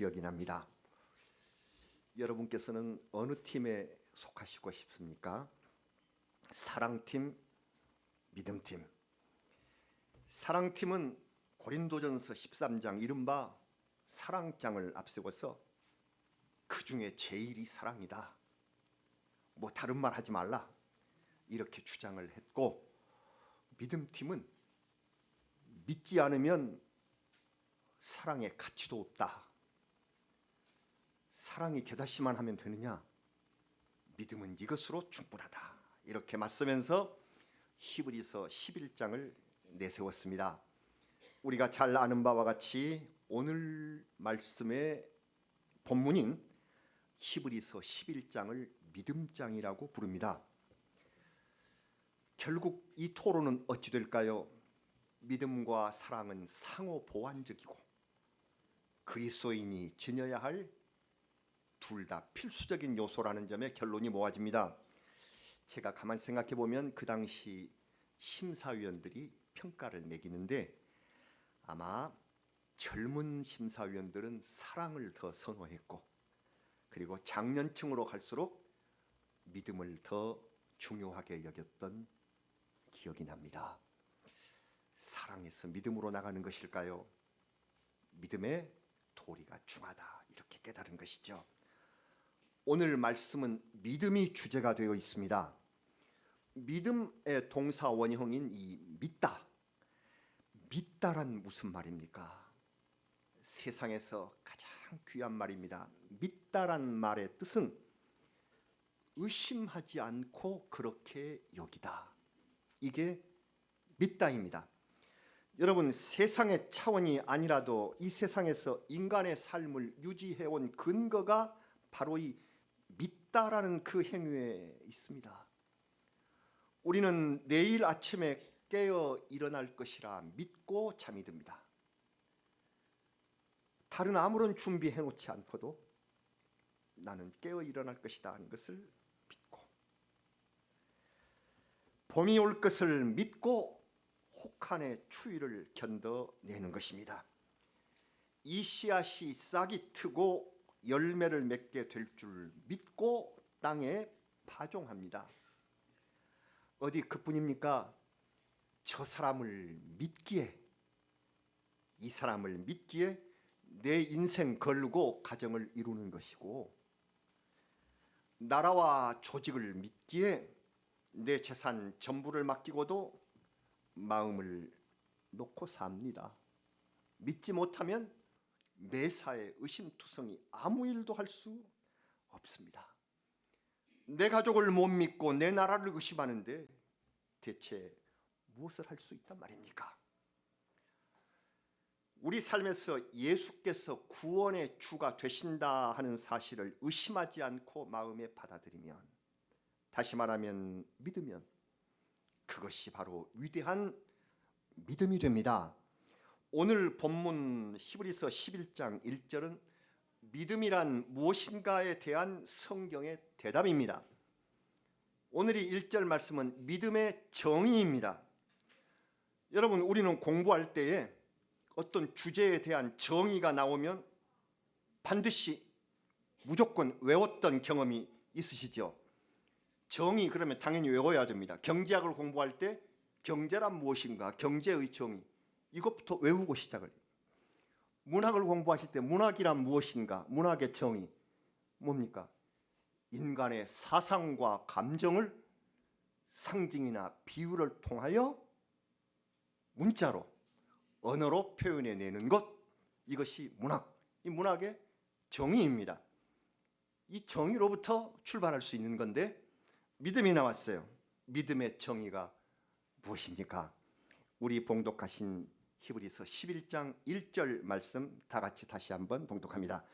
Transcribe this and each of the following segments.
기억이 납니다. 여러분께서는 어느 팀에 속하시고 싶습니까? 사랑팀, 믿음팀. 사랑팀은 고린도전서 13장 이른바 사랑장을 앞세워서 그 중에 제일이 사랑이다, 뭐 다른 말 하지 말라, 이렇게 주장을 했고, 믿음팀은 믿지 않으면 사랑의 가치도 없다, 사랑이 겨자씨만 하면 되느냐, 믿음은 이것으로 충분하다, 이렇게 맞서면서 히브리서 11장을 내세웠습니다. 우리가 잘 아는 바와 같이 오늘 말씀의 본문인 히브리서 11장을 믿음장이라고 부릅니다. 결국 이 토론은 어찌 될까요? 믿음과 사랑은 상호 보완적이고 그리스도인이 지녀야 할 둘 다 필수적인 요소라는 점에 결론이 모아집니다. 제가 가만 생각해 보면 그 당시 심사위원들이 평가를 매기는데 아마 젊은 심사위원들은 사랑을 더 선호했고, 그리고 장년층으로 갈수록 믿음을 더 중요하게 여겼던 기억이 납니다. 사랑에서 믿음으로 나가는 것일까요? 믿음의 도리가 중하다, 이렇게 깨달은 것이죠. 오늘 말씀은 믿음이 주제가 되어 있습니다. 믿음의 동사 원형인 이 믿다, 믿다란 무슨 말입니까? 세상에서 가장 귀한 말입니다. 믿다란 말의 뜻은 의심하지 않고 그렇게 여기다, 이게 믿다입니다. 여러분, 세상의 차원이 아니라도 이 세상에서 인간의 삶을 유지해온 근거가 바로 이 믿다라는 그 행위에 있습니다. 우리는 내일 아침에 깨어 일어날 것이라 믿고 잠이 듭니다. 다른 아무런 준비해 놓지 않고도 나는 깨어 일어날 것이다 하는 것을 믿고, 봄이 올 것을 믿고 혹한의 추위를 견뎌내는 것입니다. 이 씨앗이 싹이 트고 열매를 맺게 될 줄 믿고 땅에 파종합니다. 어디 그뿐입니까? 저 사람을 믿기에, 이 사람을 믿기에 내 인생 걸고 가정을 이루는 것이고, 나라와 조직을 믿기에 내 재산 전부를 맡기고도 마음을 놓고 삽니다. 믿지 못하면 매사에 의심투성이 아무 일도 할 수 없습니다. 내 가족을 못 믿고 내 나라를 의심하는데 대체 무엇을 할 수 있단 말입니까? 우리 삶에서 예수께서 구원의 주가 되신다 하는 사실을 의심하지 않고 마음에 받아들이면, 다시 말하면 믿으면, 그것이 바로 위대한 믿음이 됩니다. 오늘 본문 히브리서 11장 1절은 믿음이란 무엇인가에 대한 성경의 대답입니다. 오늘의 1절 말씀은 믿음의 정의입니다. 여러분, 우리는 공부할 때에 어떤 주제에 대한 정의가 나오면 반드시 무조건 외웠던 경험이 있으시죠? 정의 그러면 당연히 외워야 됩니다. 경제학을 공부할 때 경제란 무엇인가, 경제의 정의, 이것부터 외우고 시작을 해요. 문학을 공부하실 때 문학이란 무엇인가, 문학의 정의 뭡니까? 인간의 사상과 감정을 상징이나 비유를 통하여 문자로, 언어로 표현해내는 것, 이것이 문학, 이 문학의 정의입니다. 이 정의로부터 출발할 수 있는 건데 믿음이 나왔어요. 믿음의 정의가 무엇입니까? 우리 봉독하신 히브리서 11장 1절 말씀 다 같이 다시 한번 봉독합니다.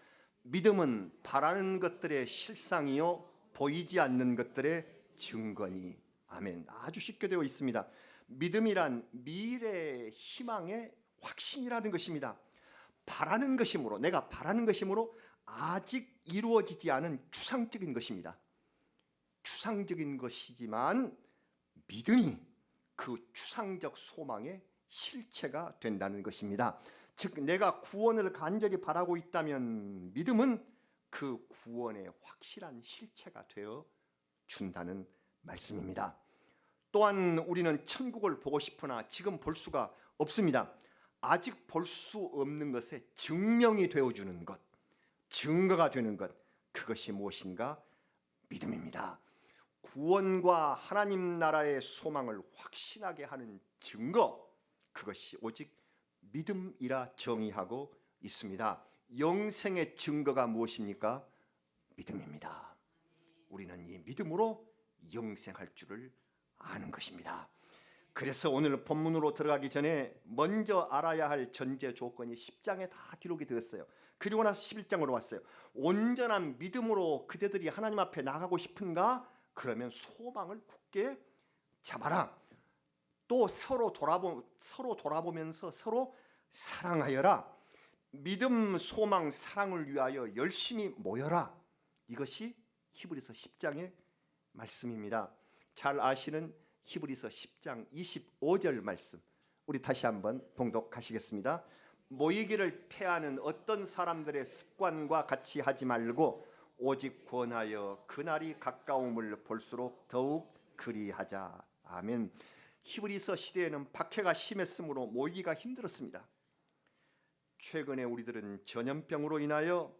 믿음은 바라는 것들의 실상이요 보이지 않는 것들의 증거니. 아멘. 아주 쉽게 되어 있습니다. 믿음이란 미래의 희망의 확신이라는 것입니다. 바라는 것이므로, 내가 바라는 것이므로 아직 이루어지지 않은 추상적인 것입니다. 추상적인 것이지만 믿음이 그 추상적 소망의 실체가 된다는 것입니다. 즉 내가 구원을 간절히 바라고 있다면 믿음은 그 구원의 확실한 실체가 되어 준다는 말씀입니다. 또한 우리는 천국을 보고 싶으나 지금 볼 수가 없습니다. 아직 볼 수 없는 것에 증명이 되어주는 것, 증거가 되는 것, 그것이 무엇인가? 믿음입니다. 구원과 하나님 나라의 소망을 확신하게 하는 증거, 그것이 오직 믿음이라 정의하고 있습니다. 영생의 증거가 무엇입니까? 믿음입니다. 우리는 이 믿음으로 영생할 줄을 아는 것입니다. 그래서 오늘 본문으로 들어가기 전에 먼저 알아야 할 전제 조건이 10장에 다 기록이 되었어요. 그리고 나서 11장으로 왔어요. 온전한 믿음으로 그대들이 하나님 앞에 나가고 싶은가? 그러면 소망을 굳게 잡아라. 또 서로 돌아보면서 서로 사랑하여라. 믿음, 소망, 사랑을 위하여 열심히 모여라. 이것이 히브리서 10장의 말씀입니다. 잘 아시는 히브리서 10장 25절 말씀, 우리 다시 한번 봉독하시겠습니다. 모이기를 패하는 어떤 사람들의 습관과 같이 하지 말고 오직 권하여 그날이 가까움을 볼수록 더욱 그리하자. 아멘. 히브리서 시대에는 박해가 심했으므로 모이기가 힘들었습니다. 최근에 우리들은 전염병으로 인하여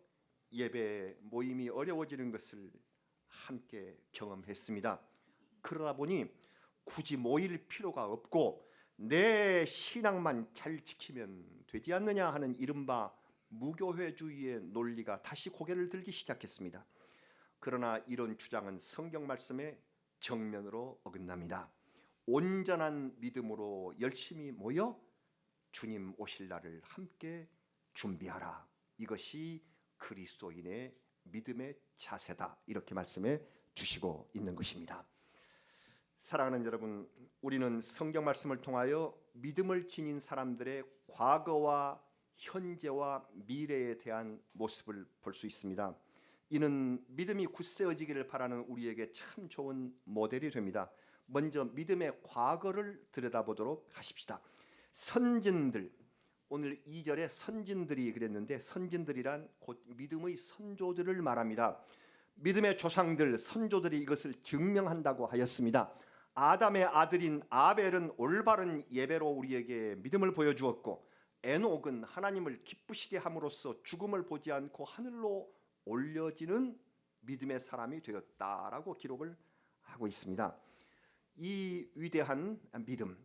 예배 모임이 어려워지는 것을 함께 경험했습니다. 그러다 보니 굳이 모일 필요가 없고 내 신앙만 잘 지키면 되지 않느냐 하는 이른바 무교회주의의 논리가 다시 고개를 들기 시작했습니다. 그러나 이런 주장은 성경 말씀에 정면으로 어긋납니다. 온전한 믿음으로 열심히 모여 주님 오실 날을 함께 준비하라. 이것이 그리스도인의 믿음의 자세다. 이렇게 말씀해 주시고 있는 것입니다. 사랑하는 여러분, 우리는 성경 말씀을 통하여 믿음을 지닌 사람들의 과거와 현재와 미래에 대한 모습을 볼 수 있습니다. 이는 믿음이 굳세어지기를 바라는 우리에게 참 좋은 모델이 됩니다. 먼저 믿음의 과거를 들여다보도록 하십시다. 선진들, 오늘 2절에 선진들이 그랬는데 선진들이란 곧 믿음의 선조들을 말합니다. 믿음의 조상들, 선조들이 이것을 증명한다고 하였습니다. 아담의 아들인 아벨은 올바른 예배로 우리에게 믿음을 보여주었고 에녹은 하나님을 기쁘시게 함으로써 죽음을 보지 않고 하늘로 올려지는 믿음의 사람이 되었다라고 기록을 하고 있습니다. 이 위대한 믿음,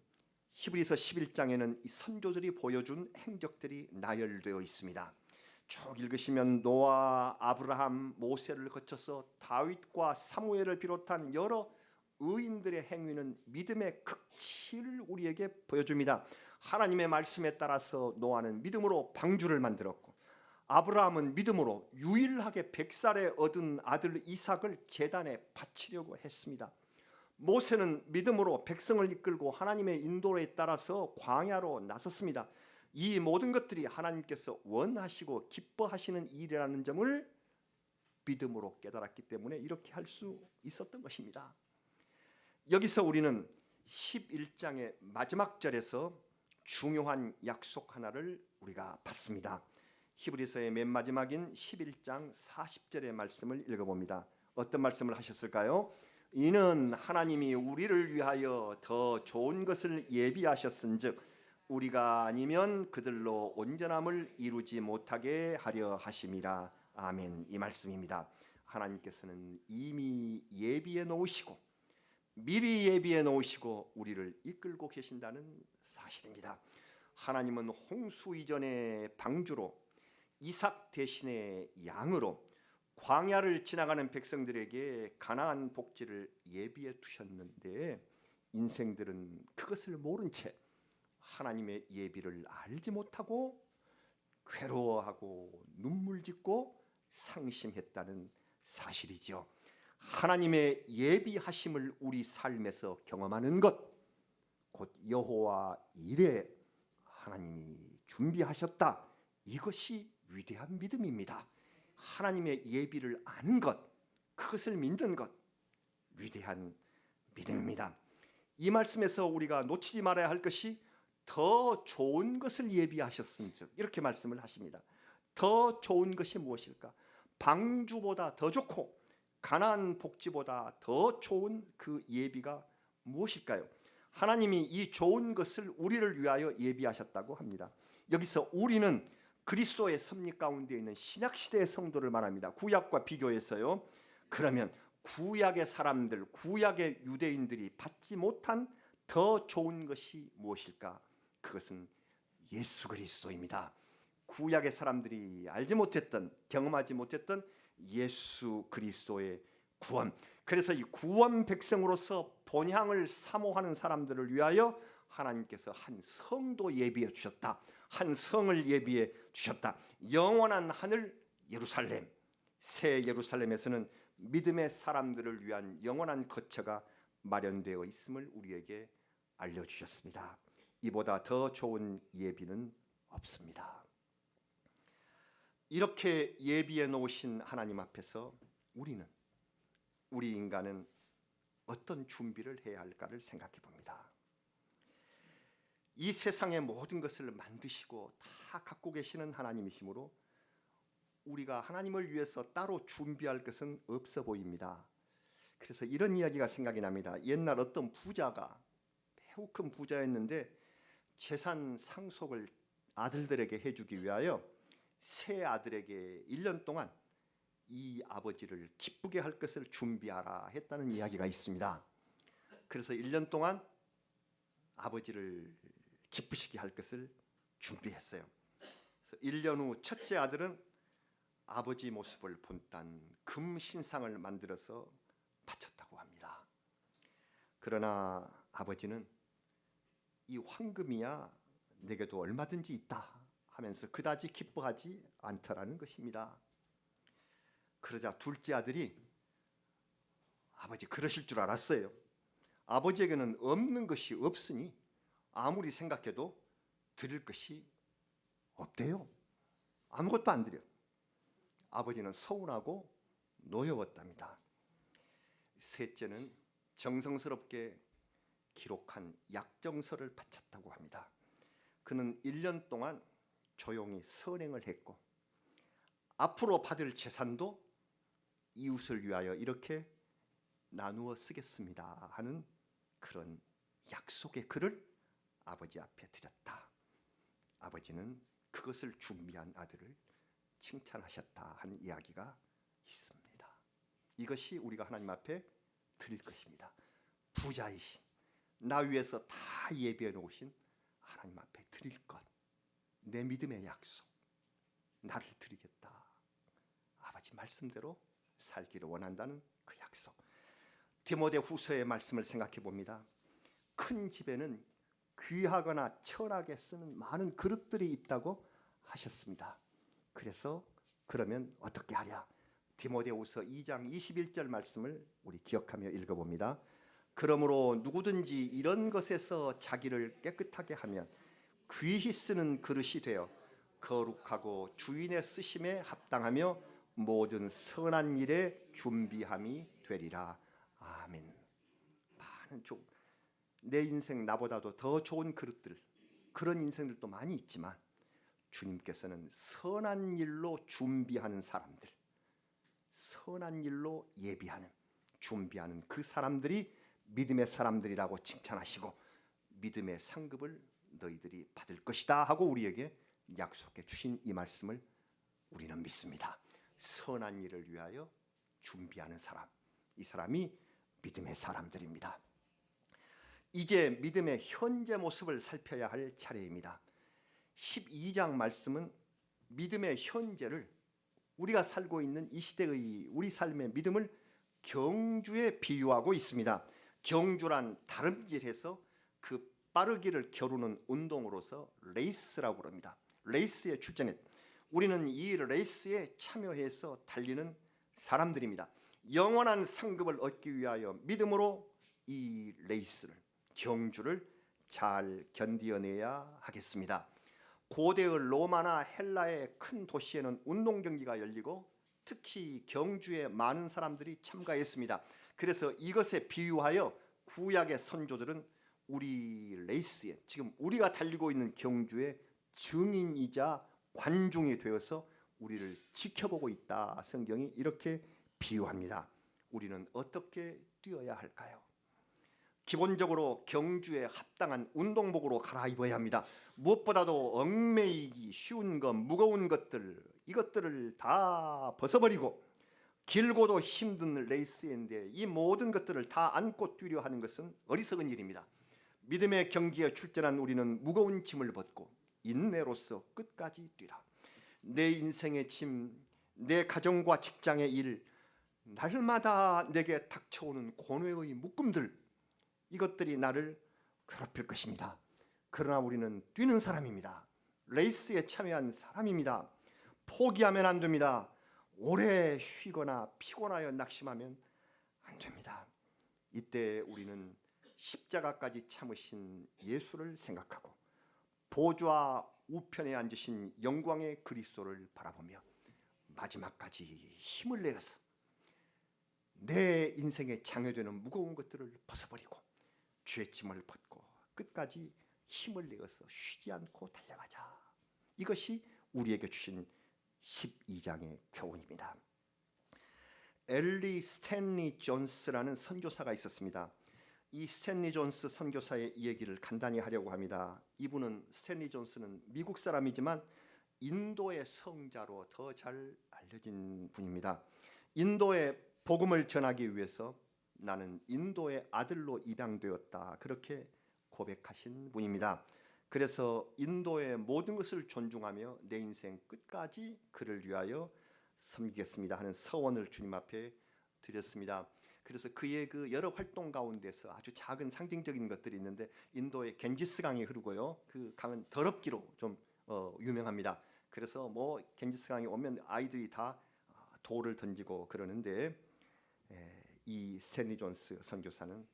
히브리서 11장에는 이 선조들이 보여준 행적들이 나열되어 있습니다. 쭉 읽으시면 노아, 아브라함, 모세를 거쳐서 다윗과 사무엘을 비롯한 여러 의인들의 행위는 믿음의 극치를 우리에게 보여줍니다. 하나님의 말씀에 따라서 노아는 믿음으로 방주를 만들었고 아브라함은 믿음으로 유일하게 100살에 얻은 아들 이삭을 제단에 바치려고 했습니다. 모세는 믿음으로 백성을 이끌고 하나님의 인도에 따라서 광야로 나섰습니다. 이 모든 것들이 하나님께서 원하시고 기뻐하시는 일이라는 점을 믿음으로 깨달았기 때문에 이렇게 할 수 있었던 것입니다. 여기서 우리는 11장의 마지막 절에서 중요한 약속 하나를 우리가 받습니다. 히브리서의 맨 마지막인 11장 40절의 말씀을 읽어봅니다. 어떤 말씀을 하셨을까요? 이는 하나님이 우리를 위하여 더 좋은 것을 예비하셨은즉 우리가 아니면 그들로 온전함을 이루지 못하게 하려 하심이라. 아멘. 이 말씀입니다. 하나님께서는 이미 예비해 놓으시고 미리 예비해 놓으시고 우리를 이끌고 계신다는 사실입니다. 하나님은 홍수 이전의 방주로 이삭 대신의 양으로 광야를 지나가는 백성들에게 가나안 복지를 예비해 두셨는데 인생들은 그것을 모른 채 하나님의 예비를 알지 못하고 괴로워하고 눈물 짓고 상심했다는 사실이죠. 하나님의 예비하심을 우리 삶에서 경험하는 것, 곧 여호와 이레 하나님이 준비하셨다. 이것이 위대한 믿음입니다. 하나님의 예비를 아는 것, 그것을 믿는 것, 위대한 믿음입니다. 이 말씀에서 우리가 놓치지 말아야 할 것이 더 좋은 것을 예비하셨은즉 이렇게 말씀을 하십니다. 더 좋은 것이 무엇일까? 방주보다 더 좋고 가나안 복지보다 더 좋은 그 예비가 무엇일까요? 하나님이 이 좋은 것을 우리를 위하여 예비하셨다고 합니다. 여기서 우리는 그리스도의 섭리 가운데 있는 신약시대의 성도를 말합니다. 구약과 비교해서요. 그러면 구약의 사람들, 구약의 유대인들이 받지 못한 더 좋은 것이 무엇일까? 그것은 예수 그리스도입니다. 구약의 사람들이 알지 못했던, 경험하지 못했던 예수 그리스도의 구원. 그래서 이 구원 백성으로서 본향을 사모하는 사람들을 위하여 하나님께서 한 성도 예비해 주셨다. 한 성을 예비해 주셨다. 영원한 하늘 예루살렘, 새 예루살렘에서는 믿음의 사람들을 위한 영원한 거처가 마련되어 있음을 우리에게 알려주셨습니다. 이보다 더 좋은 예비는 없습니다. 이렇게 예비해 놓으신 하나님 앞에서 우리 인간은 어떤 준비를 해야 할까를 생각해 봅니다. 이 세상의 모든 것을 만드시고 다 갖고 계시는 하나님이시므로 우리가 하나님을 위해서 따로 준비할 것은 없어 보입니다. 그래서 이런 이야기가 생각이 납니다. 옛날 어떤 부자가 매우 큰 부자였는데 재산 상속을 아들들에게 해주기 위하여 세 아들에게 1년 동안 이 아버지를 기쁘게 할 것을 준비하라 했다는 이야기가 있습니다. 그래서 1년 동안 아버지를 기쁘시게 할 것을 준비했어요. 그래서 1년 후 첫째 아들은 아버지 모습을 본딴 금 신상을 만들어서 바쳤다고 합니다. 그러나 아버지는 이 황금이야 내게도 얼마든지 있다 하면서 그다지 기뻐하지 않더라는 것입니다. 그러자 둘째 아들이 아버지 그러실 줄 알았어요. 아버지에게는 없는 것이 없으니 아무리 생각해도 드릴 것이 없대요. 아무것도 안 드려. 아버지는 서운하고 노여웠답니다. 셋째는 정성스럽게 기록한 약정서를 바쳤다고 합니다. 그는 1년 동안 조용히 선행을 했고 앞으로 받을 재산도 이웃을 위하여 이렇게 나누어 쓰겠습니다 하는 그런 약속의 글을 아버지 앞에 드렸다. 아버지는 그것을 준비한 아들을 칭찬하셨다 하는 이야기가 있습니다. 이것이 우리가 하나님 앞에 드릴 것입니다. 부자이신 나 위해서 다 예비해 놓으신 하나님 앞에 드릴 것, 내 믿음의 약속, 나를 드리겠다. 아버지 말씀대로 살기를 원한다는 그 약속. 디모데후서의 말씀을 생각해 봅니다. 큰 집에는 귀하거나 철하게 쓰는 많은 그릇들이 있다고 하셨습니다. 그래서 그러면 어떻게 하랴? 디모데후서 2장 21절 말씀을 우리 기억하며 읽어봅니다. 그러므로 누구든지 이런 것에서 자기를 깨끗하게 하면 귀히 쓰는 그릇이 되어 거룩하고 주인의 쓰심에 합당하며 모든 선한 일에 준비함이 되리라. 아멘. 많은 내 인생 나보다도 더 좋은 그릇들, 그런 인생들도 많이 있지만 주님께서는 선한 일로 준비하는 사람들, 선한 일로 예비하는, 준비하는 그 사람들이 믿음의 사람들이라고 칭찬하시고 믿음의 상급을 너희들이 받을 것이다 하고 우리에게 약속해 주신 이 말씀을 우리는 믿습니다. 선한 일을 위하여 준비하는 사람, 이 사람이 믿음의 사람들입니다. 이제 믿음의 현재 모습을 살펴야 할 차례입니다. 12장 말씀은 믿음의 현재를, 우리가 살고 있는 이 시대의 우리 삶의 믿음을 경주에 비유하고 있습니다. 경주란 다름질해서 그 빠르기를 겨루는 운동으로서 레이스라고 합니다. 레이스에 출전해 우리는 이 레이스에 참여해서 달리는 사람들입니다. 영원한 상급을 얻기 위하여 믿음으로 이 레이스를, 경주를 잘 견디어내야 하겠습니다. 고대의 로마나 헬라의 큰 도시에는 운동 경기가 열리고 특히 경주에 많은 사람들이 참가했습니다. 그래서 이것에 비유하여 구약의 선조들은 우리 레이스에 지금 우리가 달리고 있는 경주의 증인이자 관중이 되어서 우리를 지켜보고 있다. 성경이 이렇게 비유합니다. 우리는 어떻게 뛰어야 할까요? 기본적으로 경주에 합당한 운동복으로 갈아입어야 합니다. 무엇보다도 얽매이기 쉬운 것, 무거운 것들, 이것들을 다 벗어버리고 길고도 힘든 레이스인데 이 모든 것들을 다 안고 뛰려 하는 것은 어리석은 일입니다. 믿음의 경기에 출전한 우리는 무거운 짐을 벗고 인내로서 끝까지 뛰라. 내 인생의 짐, 내 가정과 직장의 일, 날마다 내게 닥쳐오는 고뇌의 묶음들, 이것들이 나를 괴롭힐 것입니다. 그러나 우리는 뛰는 사람입니다. 레이스에 참여한 사람입니다. 포기하면 안 됩니다. 오래 쉬거나 피곤하여 낙심하면 안 됩니다. 이때 우리는 십자가까지 참으신 예수를 생각하고 보좌 우편에 앉으신 영광의 그리스도를 바라보며 마지막까지 힘을 내어서 내 인생에 장애되는 무거운 것들을 벗어버리고 죄 짐을 벗고 끝까지 힘을 내어서 쉬지 않고 달려가자. 이것이 우리에게 주신 12장의 교훈입니다. 엘리 스탠리 존스라는 선교사가 있었습니다. 이 스탠리 존스 선교사의 얘기를 간단히 하려고 합니다. 이분은 스탠리 존스는 미국 사람이지만 인도의 성자로 더 잘 알려진 분입니다. 인도의 복음을 전하기 위해서 나는 인도의 아들로 입양되었다. 그렇게 고백하신 분입니다. 그래서 인도의 모든 것을 존중하며 내 인생 끝까지 그를 위하여 섬기겠습니다 하는 서원을 주님 앞에 드렸습니다. 그래서 그의 그 여러 활동 가운데서 아주 작은 상징적인 것들이 있는데 인도의 겐지스 강이 흐르고요. 그 강은 더럽기로 좀 유명합니다. 그래서 뭐 겐지스 강에 오면 아이들이 다 돌을 던지고 그러는데 이 스탠리 존스 선교사는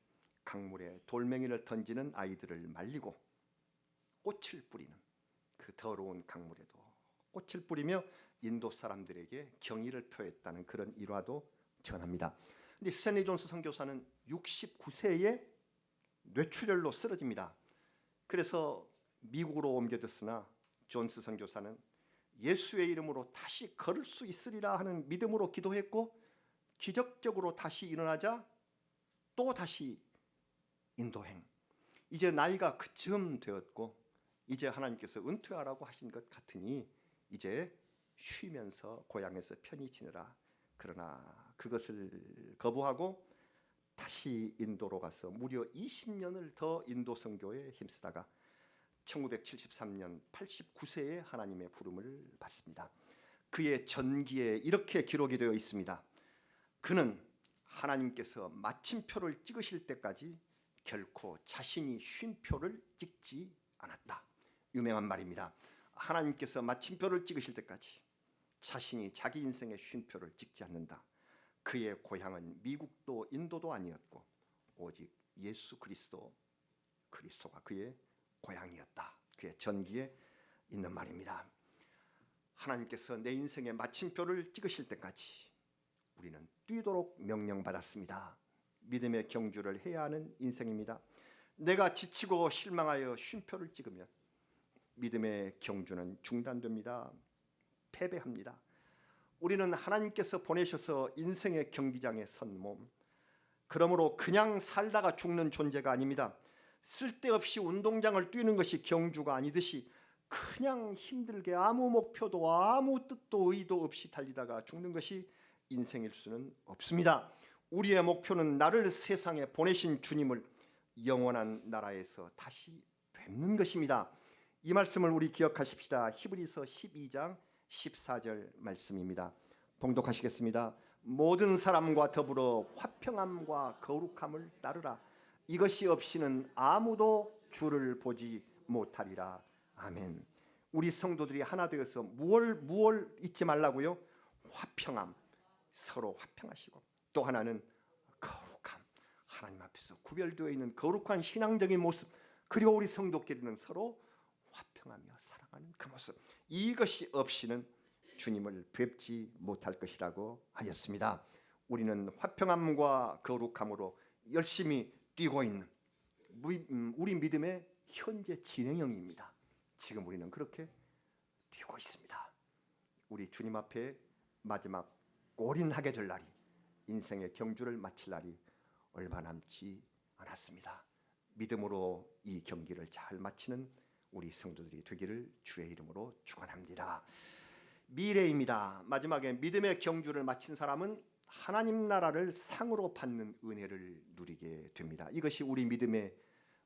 강물에 돌멩이를 던지는 아이들을 말리고 꽃을 뿌리는 그 더러운 강물에도 꽃을 뿌리며 인도 사람들에게 경의를 표했다는 그런 일화도 전합니다. 근데 스탠리 존스 선교사는 69세에 뇌출혈로 쓰러집니다. 그래서 미국으로 옮겨졌으나 존스 선교사는 예수의 이름으로 다시 걸을 수 있으리라 하는 믿음으로 기도했고 기적적으로 다시 일어나자 또 다시 인도행. 이제 나이가 그쯤 되었고 이제 하나님께서 은퇴하라고 하신 것 같으니 이제 쉬면서 고향에서 편히 지내라. 그러나 그것을 거부하고 다시 인도로 가서 무려 20년을 더 인도 선교에 힘쓰다가 1973년 89세에 하나님의 부름을 받습니다. 그의 전기에 이렇게 기록이 되어 있습니다. 그는 하나님께서 마침표를 찍으실 때까지 결코 자신이 쉼표를 찍지 않았다. 유명한 말입니다. 하나님께서 마침표를 찍으실 때까지 자신이 자기 인생의 쉼표를 찍지 않는다. 그의 고향은 미국도 인도도 아니었고 오직 예수 그리스도가 그의 고향이었다. 그의 전기에 있는 말입니다. 하나님께서 내 인생의 마침표를 찍으실 때까지 우리는 뛰도록 명령받았습니다. 믿음의 경주를 해야 하는 인생입니다. 내가 지치고 실망하여 쉼표를 찍으면 믿음의 경주는 중단됩니다. 패배합니다. 우리는 하나님께서 보내셔서 인생의 경기장에 선 몸, 그러므로 그냥 살다가 죽는 존재가 아닙니다. 쓸데없이 운동장을 뛰는 것이 경주가 아니듯이 그냥 힘들게 아무 목표도 아무 뜻도 의도 없이 달리다가 죽는 것이 인생일 수는 없습니다. 우리의 목표는 나를 세상에 보내신 주님을 영원한 나라에서 다시 뵙는 것입니다. 이 말씀을 우리 기억하십시다. 히브리서 12장 14절 말씀입니다. 봉독하시겠습니다. 모든 사람과 더불어 화평함과 거룩함을 따르라. 이것이 없이는 아무도 주를 보지 못하리라. 아멘. 우리 성도들이 하나 되어서 무얼 잊지 말라고요? 화평함, 서로 화평하시고 또 하나는 거룩함, 하나님 앞에서 구별되어 있는 거룩한 신앙적인 모습, 그리고 우리 성도끼리는 서로 화평하며 사랑하는 그 모습, 이것이 없이는 주님을 뵙지 못할 것이라고 하였습니다. 우리는 화평함과 거룩함으로 열심히 뛰고 있는 우리 믿음의 현재 진행형입니다. 지금 우리는 그렇게 뛰고 있습니다. 우리 주님 앞에 마지막 올인하게 될 날이, 인생의 경주를 마칠 날이 얼마 남지 않았습니다. 믿음으로 이 경기를 잘 마치는 우리 성도들이 되기를 주의 이름으로 축원합니다. 미래입니다. 마지막에 믿음의 경주를 마친 사람은 하나님 나라를 상으로 받는 은혜를 누리게 됩니다. 이것이 우리 믿음의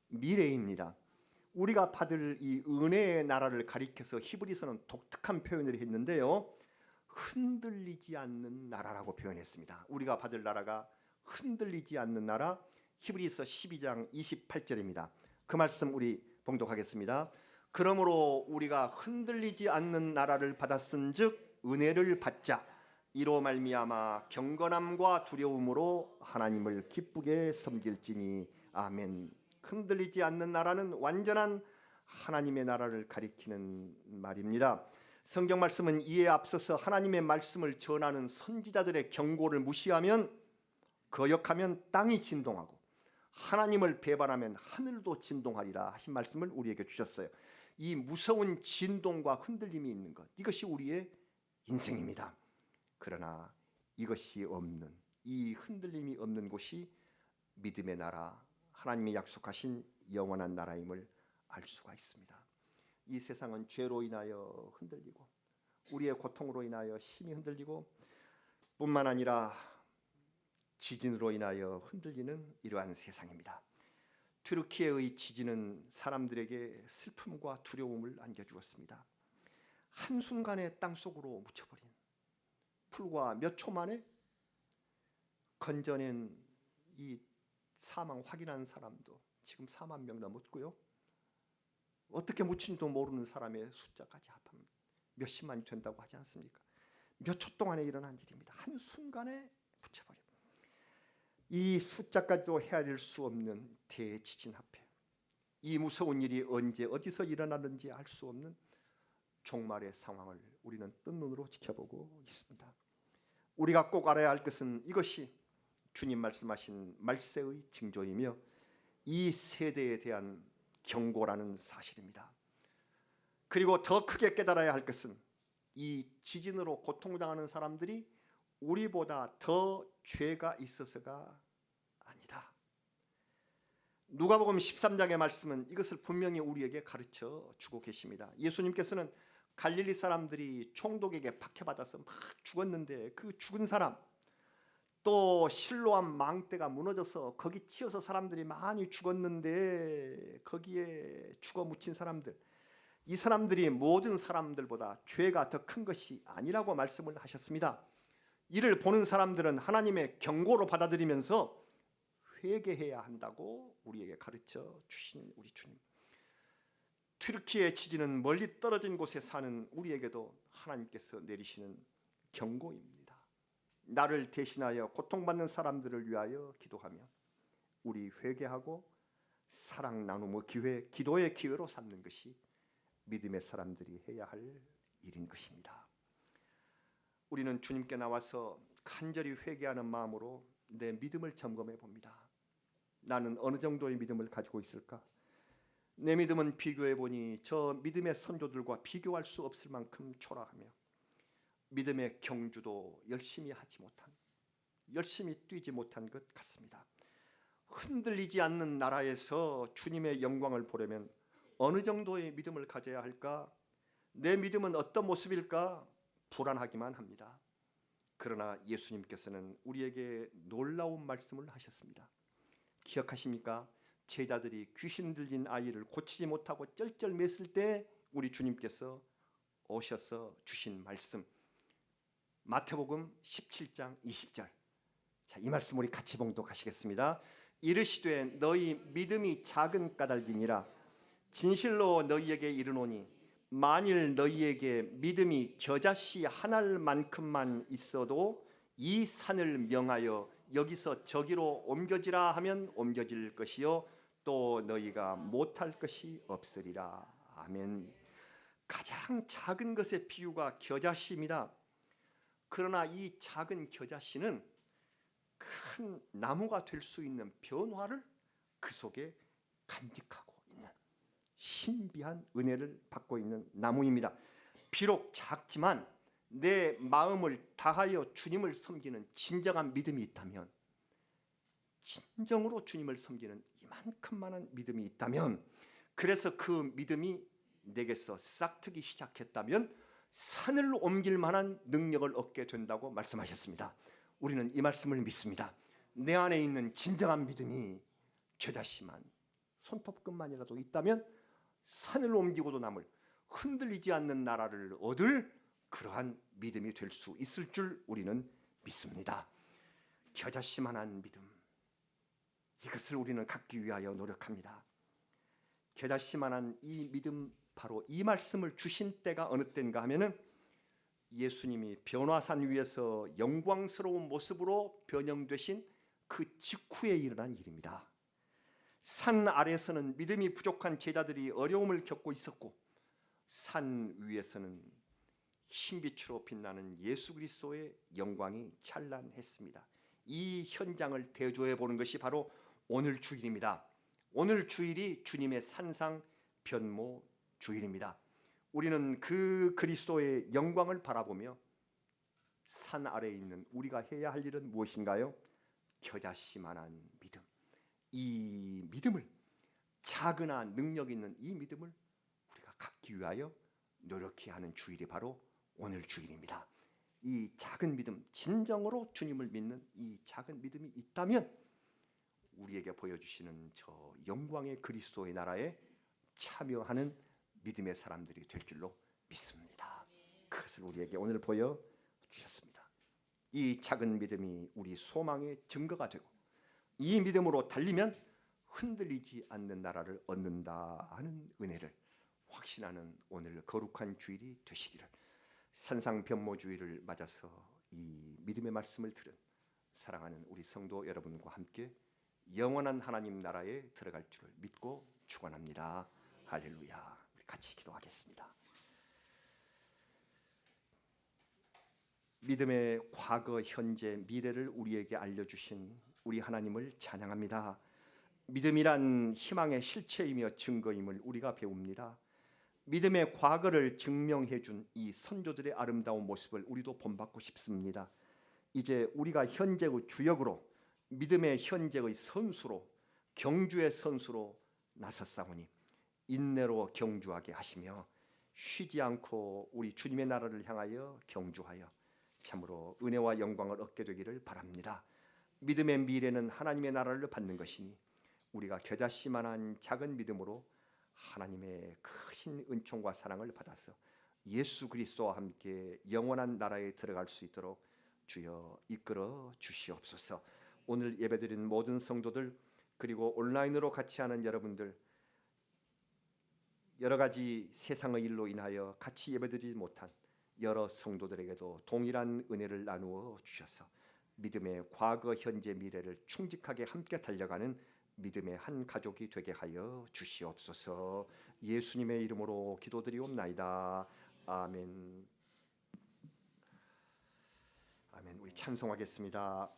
미래입니다. 우리가 받을 이 은혜의 나라를 가리켜서 히브리서는 독특한 표현을 했는데요, 흔들리지 않는 나라라고 표현했습니다. 우리가 받을 나라가 흔들리지 않는 나라, 히브리서 12장 28절입니다. 그 말씀 우리 봉독하겠습니다. 그러므로 우리가 흔들리지 않는 나라를 받았은즉 은혜를 받자. 이로 말미암아 경건함과 두려움으로 하나님을 기쁘게 섬길지니. 아멘. 흔들리지 않는 나라는 완전한 하나님의 나라를 가리키는 말입니다. 성경 말씀은 이에 앞서서 하나님의 말씀을 전하는 선지자들의 경고를 무시하면, 거역하면 땅이 진동하고 하나님을 배반하면 하늘도 진동하리라 하신 말씀을 우리에게 주셨어요. 이 무서운 진동과 흔들림이 있는 것, 이것이 우리의 인생입니다. 그러나 이것이 없는, 이 흔들림이 없는 곳이 믿음의 나라, 하나님이 약속하신 영원한 나라임을 알 수가 있습니다. 이 세상은 죄로 인하여 흔들리고 우리의 고통으로 인하여 심히 흔들리고, 뿐만 아니라 지진으로 인하여 흔들리는 이러한 세상입니다. 튀르키예의 지진은 사람들에게 슬픔과 두려움을 안겨주었습니다. 한순간에 땅속으로 묻혀버린, 불과 몇 초 만에 건져낸 이 사망 확인한 사람도 지금 4만 명 넘었고요. 어떻게 묻힌지도 모르는 사람의 숫자까지 합하면 몇십만이 된다고 하지 않습니까? 몇 초 동안에 일어난 일입니다. 한순간에 묻혀버려. 이 숫자까지도 헤아릴 수 없는 대지진 앞에, 이 무서운 일이 언제 어디서 일어나는지 알 수 없는 종말의 상황을 우리는 뜬 눈으로 지켜보고 있습니다. 우리가 꼭 알아야 할 것은 이것이 주님 말씀하신 말세의 징조이며 이 세대에 대한 경고라는 사실입니다. 그리고 더 크게 깨달아야 할 것은 이 지진으로 고통당하는 사람들이 우리보다 더 죄가 있어서가 아니다. 누가복음 13장의 말씀은 이것을 분명히 우리에게 가르쳐 주고 계십니다. 예수님께서는 갈릴리 사람들이 총독에게 박해받아서 막 죽었는데 그 죽은 사람, 또 실로암 망대가 무너져서 거기 치여서 사람들이 많이 죽었는데 거기에 죽어 묻힌 사람들, 이 사람들이 모든 사람들보다 죄가 더 큰 것이 아니라고 말씀을 하셨습니다. 이를 보는 사람들은 하나님의 경고로 받아들이면서 회개해야 한다고 우리에게 가르쳐 주신 우리 주님. 튀르키예 지진은 멀리 떨어진 곳에 사는 우리에게도 하나님께서 내리시는 경고입니다. 나를 대신하여 고통받는 사람들을 위하여 기도하며 우리 회개하고 사랑 나눔의 기회, 기도의 기회로 삼는 것이 믿음의 사람들이 해야 할 일인 것입니다. 우리는 주님께 나와서 간절히 회개하는 마음으로 내 믿음을 점검해 봅니다. 나는 어느 정도의 믿음을 가지고 있을까? 내 믿음은 비교해 보니 저 믿음의 선조들과 비교할 수 없을 만큼 초라하며 믿음의 경주도 열심히 하지 못한, 열심히 뛰지 못한 것 같습니다. 흔들리지 않는 나라에서 주님의 영광을 보려면 어느 정도의 믿음을 가져야 할까? 내 믿음은 어떤 모습일까? 불안하기만 합니다. 그러나 예수님께서는 우리에게 놀라운 말씀을 하셨습니다. 기억하십니까? 제자들이 귀신 들린 아이를 고치지 못하고 쩔쩔맸을 때 우리 주님께서 오셔서 주신 말씀, 마태복음 17장 20절. 자, 이 말씀 우리 같이 봉독하시겠습니다. 이르시되 너희 믿음이 작은 까닭이니라. 진실로 너희에게 이르노니 만일 너희에게 믿음이 겨자씨 한 알만큼만 있어도 이 산을 명하여 여기서 저기로 옮겨지라 하면 옮겨질 것이요 또 너희가 못할 것이 없으리라. 아멘. 가장 작은 것의 비유가 겨자씨입니다. 그러나 이 작은 겨자씨는 큰 나무가 될 수 있는 변화를 그 속에 간직하고 있는 신비한 은혜를 받고 있는 나무입니다. 비록 작지만 내 마음을 다하여 주님을 섬기는 진정한 믿음이 있다면, 진정으로 주님을 섬기는 이만큼만한 믿음이 있다면, 그래서 그 믿음이 내게서 싹트기 시작했다면 산을 옮길 만한 능력을 얻게 된다고 말씀하셨습니다. 우리는 이 말씀을 믿습니다. 내 안에 있는 진정한 믿음이 겨자씨만 손톱끝만이라도 있다면 산을 옮기고도 남을 흔들리지 않는 나라를 얻을 그러한 믿음이 될 수 있을 줄 우리는 믿습니다. 겨자씨만한 믿음, 이것을 우리는 갖기 위하여 노력합니다. 겨자씨만한 이 믿음, 바로 이 말씀을 주신 때가 어느 때인가 하면은 예수님이 변화산 위에서 영광스러운 모습으로 변형되신 그 직후에 일어난 일입니다. 산 아래에서는 믿음이 부족한 제자들이 어려움을 겪고 있었고, 산 위에서는 흰빛으로 빛나는 예수 그리스도의 영광이 찬란했습니다. 이 현장을 대조해 보는 것이 바로 오늘 주일입니다. 오늘 주일이 주님의 산상 변모 주일입니다. 우리는 그 그리스도의 영광을 바라보며 산 아래에 있는 우리가 해야 할 일은 무엇인가요? 겨자씨만한 믿음, 이 믿음을, 작으나 능력 있는 이 믿음을 우리가 갖기 위하여 노력해야 하는 주일이 바로 오늘 주일입니다. 이 작은 믿음, 진정으로 주님을 믿는 이 작은 믿음이 있다면 우리에게 보여주시는 저 영광의 그리스도의 나라에 참여하는 믿음의 사람들이 될 줄로 믿습니다. 그것을 우리에게 오늘 보여주셨습니다. 이 작은 믿음이 우리 소망의 증거가 되고, 이 믿음으로 달리면 흔들리지 않는 나라를 얻는다 하는 은혜를 확신하는 오늘 거룩한 주일이 되시기를, 산상 변모주일을 맞아서 이 믿음의 말씀을 들은 사랑하는 우리 성도 여러분과 함께 영원한 하나님 나라에 들어갈 줄을 믿고 축원합니다. 할렐루야. 우리 같이 기도하겠습니다. 믿음의 과거, 현재, 미래를 우리에게 알려주신 우리 하나님을 찬양합니다. 믿음이란 희망의 실체이며 증거임을 우리가 배웁니다. 믿음의 과거를 증명해 준 이 선조들의 아름다운 모습을 우리도 본받고 싶습니다. 이제 우리가 현재의 주역으로, 믿음의 현재의 선수로, 경주의 선수로 나섰사오니 인내로 경주하게 하시며 쉬지 않고 우리 주님의 나라를 향하여 경주하여 참으로 은혜와 영광을 얻게 되기를 바랍니다. 믿음의 미래는 하나님의 나라를 받는 것이니 우리가 겨자씨만한 작은 믿음으로 하나님의 크신 은총과 사랑을 받아서 예수 그리스도와 함께 영원한 나라에 들어갈 수 있도록 주여 이끌어 주시옵소서. 오늘 예배드린 모든 성도들, 그리고 온라인으로 같이 하는 여러분들, 여러 가지 세상의 일로 인하여 같이 예배드리지 못한 여러 성도들에게도 동일한 은혜를 나누어 주셔서 믿음의 과거, 현재, 미래를 충직하게 함께 달려가는 믿음의 한 가족이 되게 하여 주시옵소서. 예수님의 이름으로 기도드리옵나이다. 아멘. 아멘. 우리 찬송하겠습니다.